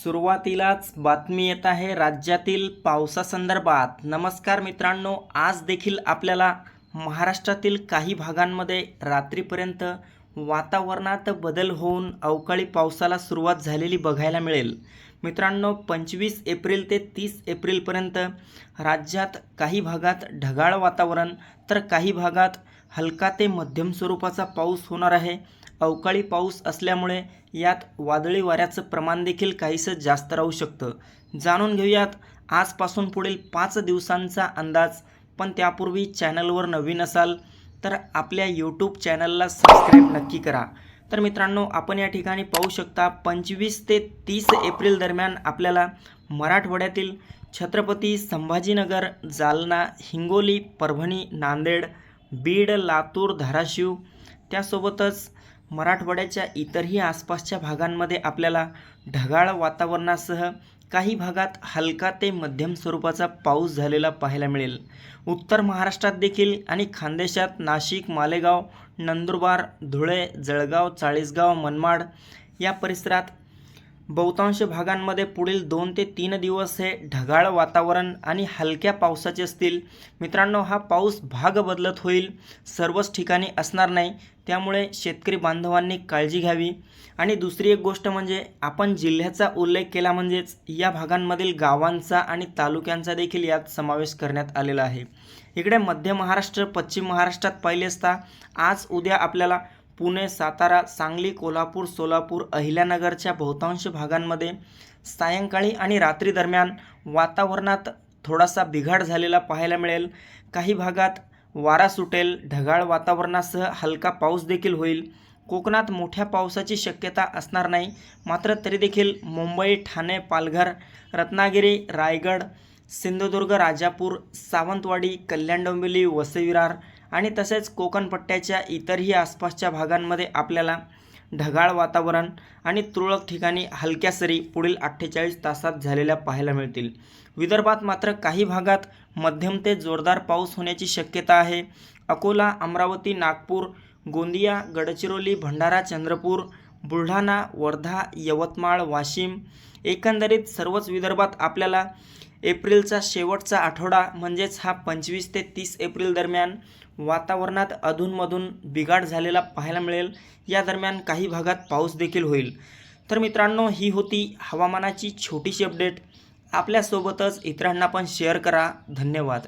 सुरुवातीलाच बातमी येत आहे राज्यातील पावसासंदर्भात। नमस्कार मित्रांनो, आज देखील आपल्याला महाराष्ट्रातील काही भागांमध्ये रात्रीपर्यंत वातावरणात बदल होऊन अवकाळी पावसाला सुरुवात झालेली बघायला मिळेल। मित्रांनो, 25 एप्रिल ते 30 एप्रिलपर्यंत राज्यात काही भागात ढगाळ वातावरण तर काही भागात हलका ते मध्यम स्वरूपाचा पाऊस होणार आहे। अवकाळी पाऊस असल्यामुळे यात वादळी वाऱ्याचं प्रमाण देखील काहीसं जास्त राहू शकतं। जाणून घेऊयात आजपासून पुढील 5 दिवसांचा अंदाज। पण त्यापूर्वी चॅनलवर नवीन असाल तर आपल्या यूट्यूब चॅनलला सबस्क्राईब नक्की करा। तर मित्रांनो, आपण या ठिकाणी पाहू शकता 25 ते 30 एप्रिल दरम्यान आपल्याला मराठवाड्यातील छत्रपती संभाजीनगर, जालना, हिंगोली, परभणी, नांदेड, बीड, लातूर, धाराशिव त्यासोबतच मराठवाड्याच्या इतरही आसपासच्या भागांमध्ये आपल्याला ढगाळ वातावरणासह काही भागात हलका ते मध्यम स्वरूपाचा पाऊस झालेला पाहायला मिळेल। उत्तर महाराष्ट्रात देखील आणि खानदेशात नाशिक, मालेगाव, नंदुरबार, धुळे, जळगाव, चाळीसगाव, मनमाड या परिसरात बहुतांश भागांमध्ये पुढील 2 ते 3 दिवस हे ढगाळ वातावरण आणि हलक्या पावसाचे असतील। मित्रांनो, हा पाऊस भाग बदलत होईल, सर्वच ठिकाणी असणार नाही, त्यामुळे शेतकरी बांधवांनी काळजी घ्यावी। आणि दुसरी एक गोष्ट म्हणजे आपण जिल्ह्याचा उल्लेख केला म्हणजेच या भागांमधील गावांचा आणि तालुक्यांचा देखील यात समावेश करण्यात आलेला आहे। इकडे मध्य महाराष्ट्र, पश्चिम महाराष्ट्रात पाहिले असता आज उद्या आपल्याला पुणे, सातारा, सांगली, कोल्हापूर, सोलापूर, अहिल्यानगरच्या बहुतांश भागांमध्ये सायंकाळी आणि रात्री दरम्यान वातावरणात थोडासा बिघाड झालेला पाहायला मिळेल। काही भागात वारा सुटेल, ढगाळ वातावरणासह हलका पाऊस देखील होईल। कोकणात मोठ्या पावसाची शक्यता असणार नाही, मात्र तरी देखील मुंबई, ठाणे, पालघर, रत्नागिरी, रायगड, सिंधुदुर्ग, राजापूर, सावंतवाडी, कल्याण, डोंबिवली, वसई विरार आणि तसेच कोकण पट्ट्याच्या इतरही आसपासच्या भागांमध्ये आपल्याला ढगाळ वातावरण आणि तुरळक ठिकाणी हलक्या सरी पुढील 48 तासात झालेल्या पाहायला मिळतील। विदर्भात मात्र काही भागात मध्यम ते जोरदार पाऊस होण्याची शक्यता आहे। अकोला, अमरावती, नागपूर, गोंदिया, गडचिरोली, भंडारा, चंद्रपूर, बुलढाणा, वर्धा, यवतमाळ, वाशिम एकंदरीत सर्वच विदर्भात आपल्याला एप्रिलचा शेवटचा आठवडा म्हणजेच हा 25 ते 30 एप्रिल दरम्यान वातावरणात अधूनमधून बिघाड झालेला पाहायला मिळेल। या दरम्यान काही भागात पाऊस देखील होईल। तर मित्रांनो, ही होती हवामानाची छोटीशी अपडेट। आपल्यासोबतच इतरांना पण शेअर करा। धन्यवाद।